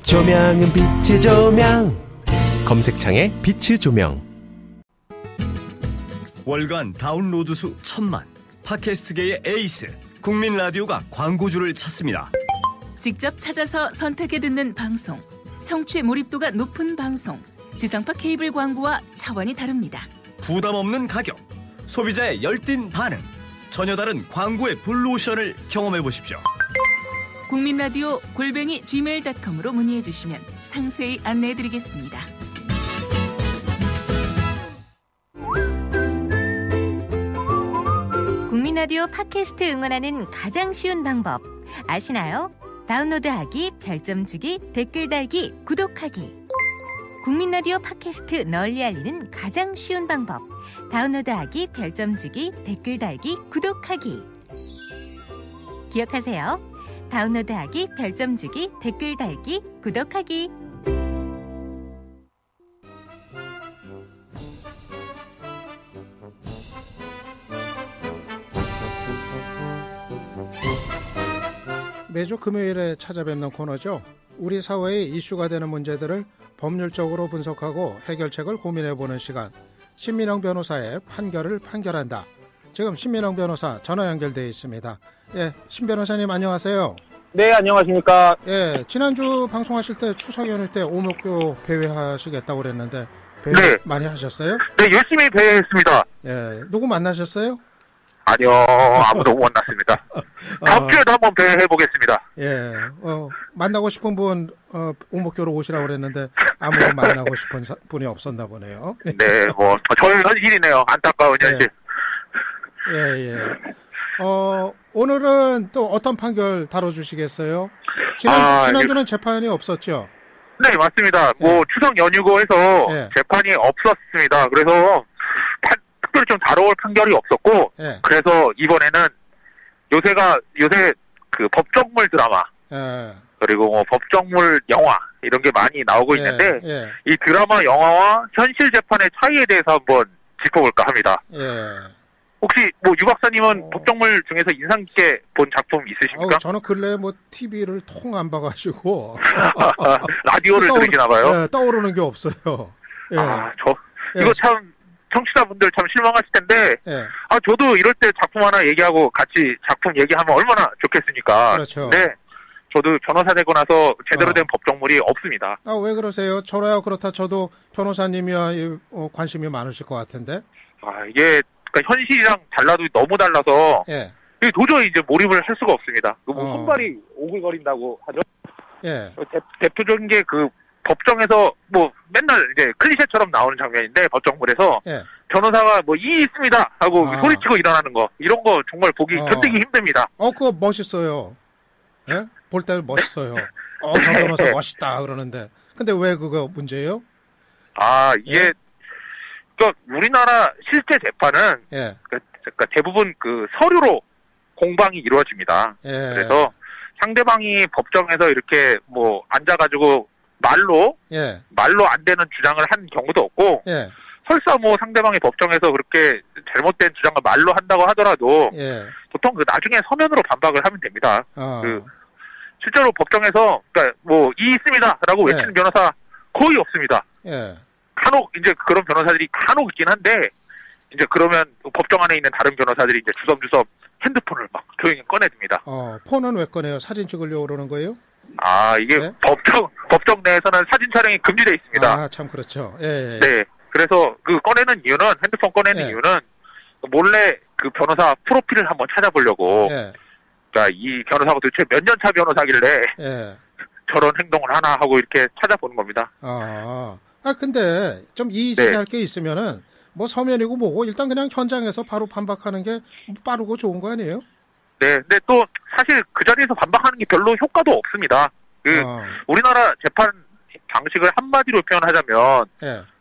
조명은 빛의 조명. 검색창에 빛의 조명. 월간 다운로드 수 1000만. 팟캐스트계의 에이스 국민 라디오가 광고주를 찾습니다. 직접 찾아서 선택해 듣는 방송. 청취 몰입도가 높은 방송. 지상파 케이블 광고와 차원이 다릅니다. 부담 없는 가격. 소비자의 열띤 반응. 전혀 다른 광고의 블루오션을 경험해 보십시오. 국민라디오 @gmail.com으로 문의해 주시면 상세히 안내해 드리겠습니다. 국민라디오 팟캐스트 응원하는 가장 쉬운 방법 아시나요? 다운로드하기, 별점 주기, 댓글 달기, 구독하기. 국민라디오 팟캐스트 널리 알리는 가장 쉬운 방법. 다운로드하기, 별점 주기, 댓글 달기, 구독하기. 기억하세요. 다운로드하기, 별점 주기, 댓글 달기, 구독하기. 매주 금요일에 찾아뵙는 코너죠. 우리 사회의 이슈가 되는 문제들을 법률적으로 분석하고 해결책을 고민해보는 시간. 신민영 변호사의 판결을 판결한다. 지금 신민영 변호사 전화 연결되어 있습니다. 예, 신 변호사님 안녕하세요. 네, 안녕하십니까. 예, 지난주 방송하실 때 추석 연휴 때 오목교 배회하시겠다고 그랬는데 배회 네. 많이 하셨어요? 네, 열심히 배회했습니다. 예, 누구 만나셨어요? 아니요, 아무도 못 만났습니다. 다음 주에도 한번 배회해보겠습니다. 예, 만나고 싶은 분 오목교로 오시라고 그랬는데 아무도 만나고 싶은 분이 없었나 보네요. 네, 뭐 저의 현실이네요. 안타까운 현실. 예, 예. 오늘은 또 어떤 판결 다뤄주시겠어요? 지난주는 재판이 없었죠? 네, 맞습니다. 뭐 추석 연휴고 해서 재판이 없었습니다. 그래서 특별히 좀 다뤄올 판결이 없었고, 그래서 이번에는 요새 그 법정물 드라마, 그리고 뭐 법정물 영화 이런 게 많이 나오고 있는데 이 드라마 영화와 현실 재판의 차이에 대해서 한번 짚어볼까 합니다. 혹시 뭐 유 박사님은 법정물 중에서 인상 깊게 본 작품 있으십니까? 저는 근래 뭐 TV를 통 안 봐가지고 라디오를 들으시나 봐요. 네, 떠오르는 게 없어요. 이거 참 청취자분들 참 실망하실 텐데, 저도 이럴 때 작품 하나 얘기하고 같이 작품 얘기하면 얼마나 좋겠습니까? 그렇죠. 네, 저도 변호사 되고 나서 제대로 된 법정물이 없습니다. 왜 그러세요? 저라야 그렇다 쳐도 변호사님이야 관심이 많으실 것 같은데. 이게 그러니까 현실이랑 달라도 너무 달라서 도저히 이제 몰입을 할 수가 없습니다. 뭐 손발이 오글거린다고 하죠. 대표적인 게 그 법정에서 뭐 맨날 이제 클리셰처럼 나오는 장면인데 법정물에서 변호사가 뭐 이 있습니다 하고 소리치고 일어나는 거 이런 거 정말 보기 견디기 힘듭니다. 그거 멋있어요. 예? 볼 때는 멋있어요. 저 변호사 멋있다 그러는데 근데 왜 그거 문제예요? 이게 그러니까 우리나라 실제 재판은 그러니까 대부분 그 서류로 공방이 이루어집니다. 그래서 상대방이 법정에서 이렇게 뭐 앉아가지고 말로 안 되는 주장을 한 경우도 없고 설사 뭐 상대방이 법정에서 그렇게 잘못된 주장을 말로 한다고 하더라도 보통 그 나중에 서면으로 반박을 하면 됩니다. 그 실제로 법정에서 그러니까 뭐 이 있습니다라고 외치는 변호사 거의 없습니다. 간혹 이제 그런 변호사들이 간혹 있긴 한데 이제 그러면 법정 안에 있는 다른 변호사들이 이제 주섬주섬 핸드폰을 막 조용히 꺼내듭니다. 폰은 왜 꺼내요? 사진 찍으려고 그러는 거예요? 이게 법정 내에서는 사진 촬영이 금지되어 있습니다. 참 그렇죠. 네. 그래서 그 꺼내는 이유는 핸드폰 꺼내는 이유는 몰래 그 변호사 프로필을 한번 찾아보려고. 그러니까 이 변호사가 도대체 몇 년 차 변호사길래 저런 행동을 하나 하고 이렇게 찾아보는 겁니다. 근데 좀 이의제기할 게 있으면은 뭐 서면이고 뭐고 일단 그냥 현장에서 바로 반박하는 게 빠르고 좋은 거 아니에요? 네, 근데 또 사실 그 자리에서 반박하는 게 별로 효과도 없습니다. 우리나라 재판 방식을 한마디로 표현하자면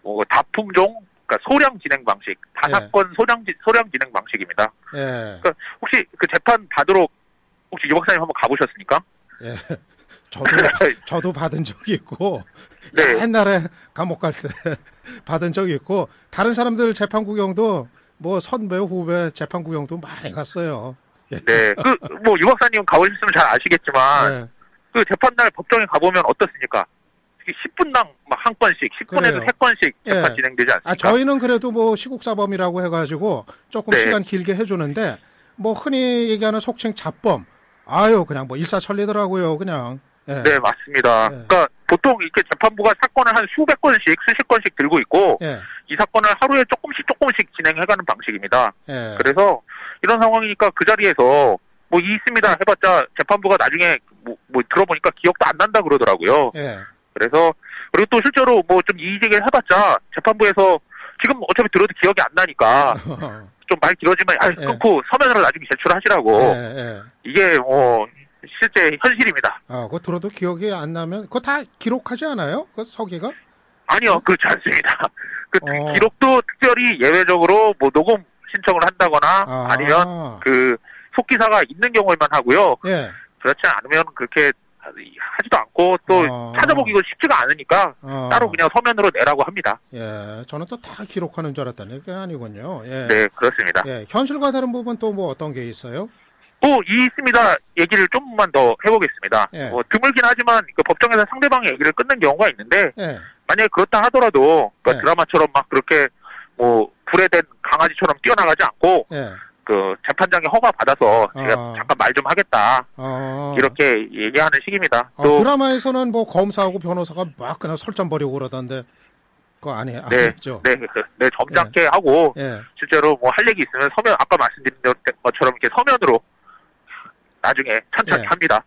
뭐 다품종, 그러니까 소량 진행 방식, 다사건 소량 진행 방식입니다. 그러니까 혹시 그 재판 받으러 혹시 유 박사님 한번 가보셨습니까? 저도 받은 적이 있고 옛날에 감옥 갈 때 받은 적이 있고 다른 사람들 재판 구경도 뭐 선배 후배 재판 구경도 많이 갔어요. 뭐 유 박사님 가보셨으면 잘 아시겠지만 그 재판날 법정에 가보면 어떻습니까? 10분당 막 한 건씩, 10분에도 3건씩 재판 진행되지 않습니까? 저희는 그래도 뭐 시국사범이라고 해가지고 조금 시간 길게 해주는데, 뭐 흔히 얘기하는 속칭 잡범, 그냥 뭐 일사천리더라고요, 그냥. 네, 맞습니다. 그러니까 보통 이렇게 재판부가 사건을 한 수백 건씩, 수십 건씩 들고 있고, 이 사건을 하루에 조금씩 진행해가는 방식입니다. 그래서 이런 상황이니까 그 자리에서 뭐 있습니다 해봤자 재판부가 나중에 뭐 들어보니까 기억도 안 난다 그러더라고요. 그래서 그리고 또 실제로 뭐 좀 이의제기를 해봤자 재판부에서 지금 어차피 들어도 기억이 안 나니까 좀 말 길어지면 끊고 서면으로 나중에 제출하시라고. 이게 뭐 실제 현실입니다. 그거 들어도 기억이 안 나면 그거 다 기록하지 않아요? 그 서기가? 아니요, 그렇지 않습니다. 그 기록도 특별히 예외적으로 뭐 녹음 신청을 한다거나 아니면 그 속기사가 있는 경우에만 하고요. 그렇지 않으면 그렇게 하지도 않고 또 찾아보기가 쉽지가 않으니까 따로 그냥 서면으로 내라고 합니다. 저는 또 다 기록하는 줄 알았더니 그게 아니군요. 네, 그렇습니다. 현실과 다른 부분 또 뭐 어떤 게 있어요? 있습니다. 얘기를 좀만 더 해보겠습니다. 드물긴 하지만 그 법정에서 상대방의 얘기를 끊는 경우가 있는데 만약에 그렇다 하더라도 그러니까 드라마처럼 막 그렇게 뭐 불에 댄 강아지처럼 뛰어나가지 않고 그 재판장의 허가 받아서 제가 잠깐 말 좀 하겠다 이렇게 얘기하는 식입니다. 또 드라마에서는 뭐 검사하고 변호사가 막 그냥 설전 벌이고 그러던데 그거 아니죠? 네, 점잖게 하고 실제로 뭐 할 얘기 있으면 서면 아까 말씀드린 것처럼 이렇게 서면으로 나중에 천천히 합니다.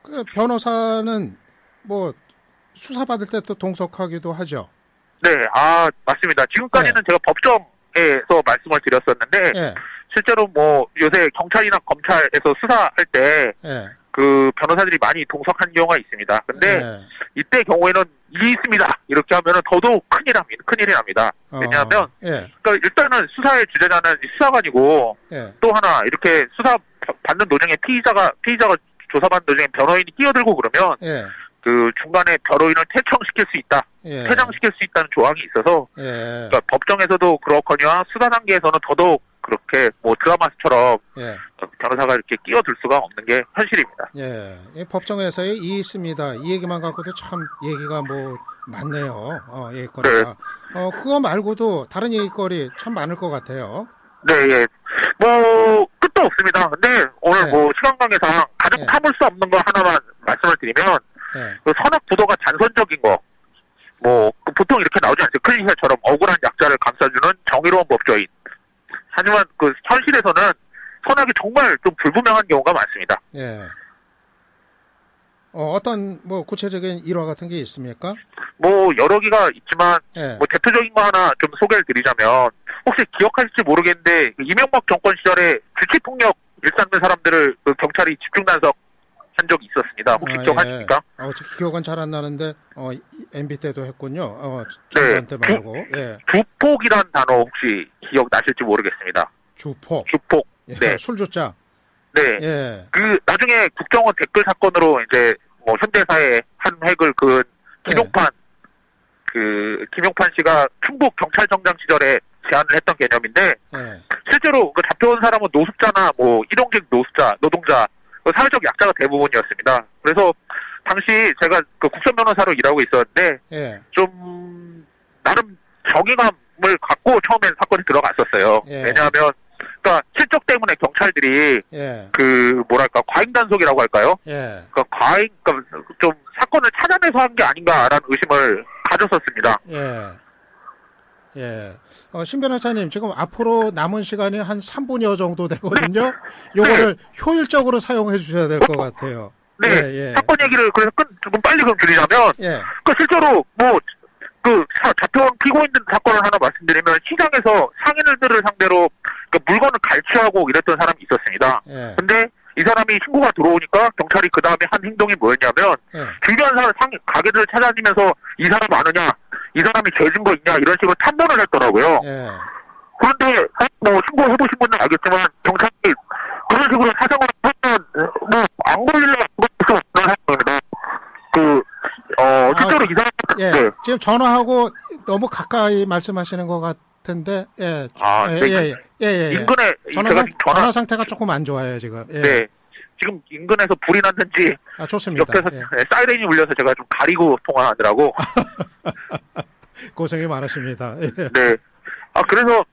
그 변호사는 뭐 수사받을 때 또 동석하기도 하죠. 네, 맞습니다. 지금까지는 제가 법정에서 말씀을 드렸었는데 실제로 뭐 요새 경찰이나 검찰에서 수사할 때 그 변호사들이 많이 동석한 경우가 있습니다. 근데 이때 경우에는 일이 있습니다 이렇게 하면은 더더욱 큰일이 납니다. 왜냐하면 그러니까 일단은 수사의 주재자는 수사관이고 또 하나 이렇게 수사 받는 도중에 피의자가 조사받는 도중에 변호인이 끼어들고 그러면 그 중간에 변호인을 퇴청시킬 수 있다, 퇴장시킬 수 있다는 조항이 있어서 그러니까 법정에서도 그렇거니와 수사 단계에서는 더더욱 그렇게 뭐 드라마처럼 변호사가 이렇게 끼어들 수가 없는 게 현실입니다. 법정에서의 이 있습니다. 이 얘기만 갖고도 참 얘기가 뭐 많네요. 얘기거리가. 그거 말고도 다른 얘기거리 참 많을 것 같아요. 네, 뭐 끝도 없습니다. 근데 오늘 뭐 시간 관계상 가장 참을 수 없는 거 하나만 말씀을 드리면 그 선악 부도가 잔선적인 거. 뭐 보통 이렇게 나오지 않죠. 클리셰처럼 억울한 약자를 감싸주는 정의로운 법조인. 하지만 그 현실에서는 선악이 정말 좀 불분명한 경우가 많습니다. 어떤 뭐 구체적인 일화 같은 게 있습니까? 뭐 여러 개가 있지만 뭐 대표적인 거 하나 좀 소개를 드리자면 혹시 기억하실지 모르겠는데 이명박 정권 시절에 주치폭력 일삼는 사람들을 그 경찰이 집중 단속 한 적이 있었습니다. 혹시 기억하십니까? 기억은 잘 안 나는데 MB 때도 했군요. 정부한테 말고. 주폭이란 단어 혹시 기억나실지 모르겠습니다. 주폭. 네. 술주자. 네. 그 나중에 국정원 댓글 사건으로 이제 뭐 현대사의 한 획을 그은 김용판 씨가 충북 경찰청장 시절에 제안을 했던 개념인데 실제로 그 잡혀온 사람은 노숙자나 뭐 일용직 노동자 사회적 약자가 대부분이었습니다. 그래서 당시 제가 그 국선 변호사로 일하고 있었는데 좀 나름 정의감을 갖고 처음엔 사건이 들어갔었어요. 왜냐하면 그러니까 실적 때문에 경찰들이 그 뭐랄까 과잉 단속이라고 할까요? 그러니까 좀 사건을 찾아내서 한 게 아닌가라는 의심을 가졌었습니다. 신 변호사님, 지금 앞으로 남은 시간이 한 3분여 정도 되거든요. 요거를 효율적으로 사용해 주셔야 될 것 같아요. 사건 얘기를 그래서 조금 빨리 좀 드리자면, 그 실제로 뭐, 잡혀온 피고인들 사건을 하나 말씀드리면, 시장에서 상인들을 상대로 그 물건을 갈취하고 이랬던 사람이 있었습니다. 근데 이 사람이 신고가 들어오니까 경찰이 그 다음에 한 행동이 뭐였냐면, 주변 가게들을 찾아다니면서 이 사람 아느냐, 이 사람이 죄 증거 있냐 이런 식으로 탐문을 했더라고요. 그런데 뭐 신고해보신 분은 알겠지만 경찰이 그런 식으로 사정을 하면 뭐 안 걸리려고 그런 생각입니다. 실제로 이 사람 지금 전화하고 너무 가까이 말씀하시는 것 같은데 인근에 전화 상태가 조금 안 좋아요 지금. 지금 인근에서 불이 났는지 좋습니다. 옆에서 사이렌이 울려서 제가 좀 가리고 통화하느라고 고생이 많으십니다. 네. 그래서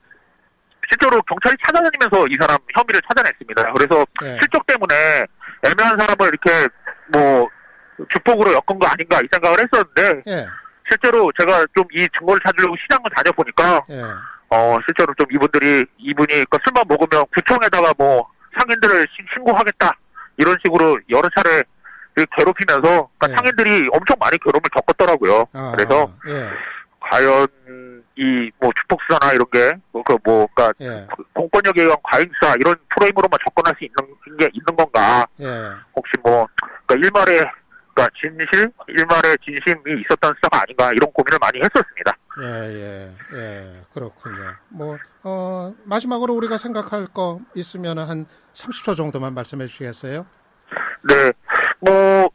실제로 경찰이 찾아다니면서 이 사람 혐의를 찾아냈습니다. 그래서 실적 때문에 애매한 사람을 이렇게 뭐 주폭으로 엮은 거 아닌가 이 생각을 했었는데 실제로 제가 좀 이 증거를 찾으려고 시장을 다녀보니까 실제로 좀 이분이 그 술만 먹으면 구청에다가 뭐 상인들을 신고하겠다 이런 식으로 여러 차례 괴롭히면서 그러니까 상인들이 엄청 많이 괴롭힘을 겪었더라고요. 그래서 과연 이 뭐 주폭수사나 이런 게 그러니까 공권력에 의한 과잉수사 이런 프레임으로만 접근할 수 있는 게 있는 건가? 혹시 뭐 그러니까 일말의 진심이 있었던 수사가 아닌가 이런 고민을 많이 했었습니다. 그렇군요. 뭐 마지막으로 우리가 생각할 거 있으면 한 30초 정도만 말씀해 주시겠어요? 네, 뭐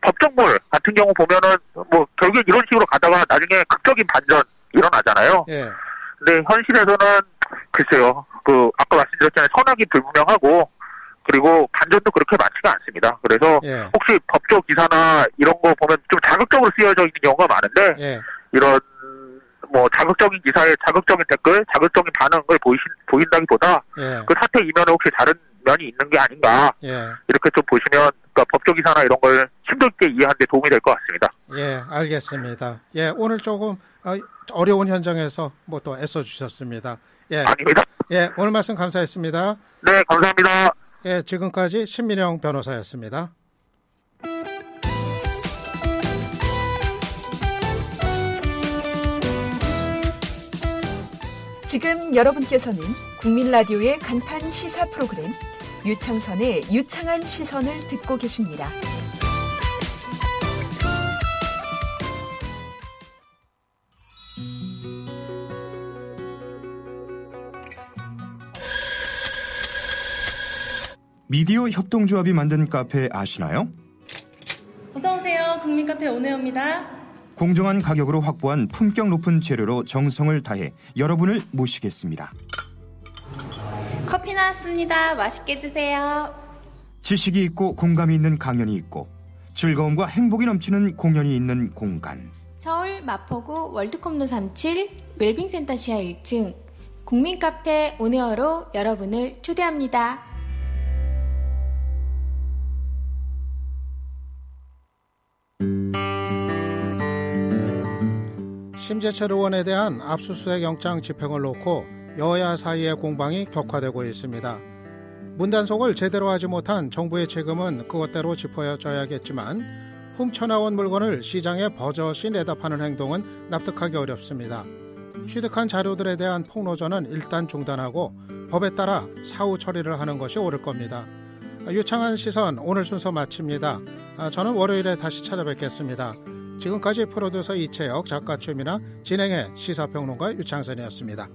법정물 같은 경우 보면은 뭐 결국 이런 식으로 가다가 나중에 극적인 반전 일어나잖아요. 근데 현실에서는 글쎄요, 아까 말씀드렸잖아요, 선악이 불분명하고 그리고 반전도 그렇게 많지가 않습니다. 그래서 혹시 법조 기사나 이런 거 보면 좀 자극적으로 쓰여져 있는 경우가 많은데 이런 뭐 자극적인 기사에 자극적인 댓글, 자극적인 반응을 보인다기보다 그 사태 이면에 혹시 다른 면이 있는 게 아닌가 이렇게 좀 보시면 그러니까 법조 기사나 이런 걸 심도 있게 이해하는 데 도움이 될 것 같습니다. 알겠습니다. 오늘 조금 어려운 현장에서 뭐 또 애써 주셨습니다. 아닙니다. 오늘 말씀 감사했습니다. 네, 감사합니다. 지금까지 신민영 변호사였습니다. 지금 여러분께서는 국민라디오의 간판 시사 프로그램 유창선의 유창한 시선을 듣고 계십니다. 미디어 협동조합이 만든 카페 아시나요? 어서오세요. 국민카페 오네오입니다. 공정한 가격으로 확보한 품격 높은 재료로 정성을 다해 여러분을 모시겠습니다. 커피 나왔습니다. 맛있게 드세요. 지식이 있고 공감이 있는 강연이 있고 즐거움과 행복이 넘치는 공연이 있는 공간. 서울 마포구 월드컵로 37 웰빙센터 지하 1층 국민카페 오네어로 여러분을 초대합니다. 심재철 의원에 대한 압수수색 영장 집행을 놓고 여야 사이의 공방이 격화되고 있습니다. 문단속을 제대로 하지 못한 정부의 책임은 그것대로 짚어져야겠지만 훔쳐나온 물건을 시장에 버젓이 내다 파는 행동은 납득하기 어렵습니다. 취득한 자료들에 대한 폭로전은 일단 중단하고 법에 따라 사후 처리를 하는 것이 옳을 겁니다. 유창한 시선 오늘 순서 마칩니다. 저는 월요일에 다시 찾아뵙겠습니다. 지금까지 프로듀서 이채혁, 작가 최민아, 진행의 시사평론가 유창선이었습니다.